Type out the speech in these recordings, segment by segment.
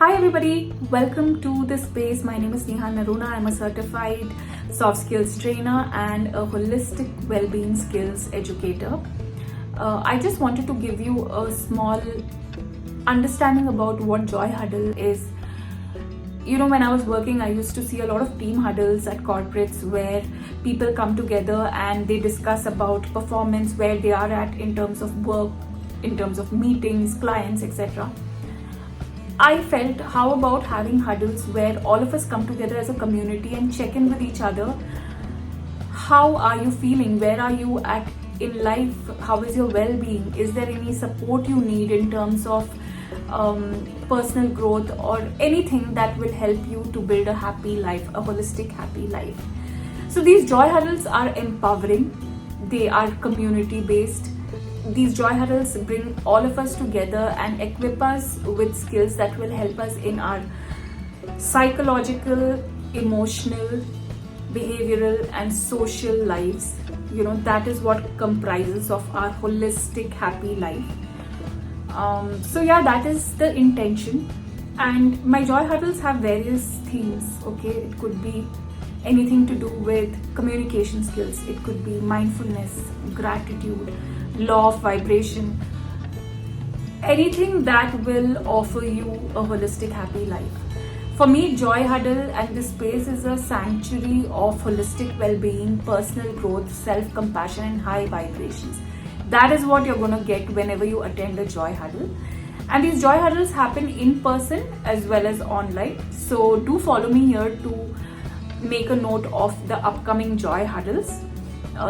Hi everybody, welcome to this space. My name is Sneha Noronha. I'm a certified soft skills trainer and a holistic well-being skills educator. I just wanted to give you a small understanding about what Joy Huddle is. You know, when I was working, I used to see a lot of team huddles at corporates where people come together and they discuss about performance, where they are at in terms of work, in terms of meetings, clients, etc. I felt, how about having huddles where all of us come together as a community and check in with each other? How are you feeling? Where are you at in life? How is your well-being? Is there any support you need in terms of personal growth or anything that will help you to build a happy life, a holistic happy life? So these joy huddles are empowering. They are community based. These joy huddles bring all of us together and equip us with skills that will help us in our psychological, emotional, behavioral and social lives. You know, that is what comprises of our holistic happy life. So yeah, that is the intention. And my joy huddles have various themes. Okay, it could be anything to do with communication skills. It could be mindfulness, gratitude, law of vibration, anything that will offer you a holistic happy life. For me, Joy Huddle and this space is a sanctuary of holistic well-being, personal growth, self-compassion and high vibrations. That is what you're going to get whenever you attend a Joy Huddle. And these Joy Huddles happen in person as well as online. So do follow me here to make a note of the upcoming Joy Huddles.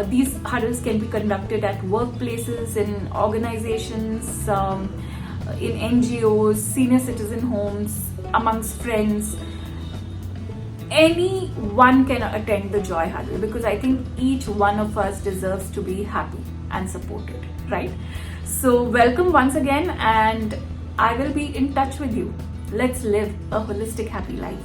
These huddles can be conducted at workplaces, in organizations, in NGOs, senior citizen homes, amongst friends. Anyone can attend the Joy Huddle because I think each one of us deserves to be happy and supported, right? So welcome once again, and I will be in touch with you. Let's live a holistic happy life.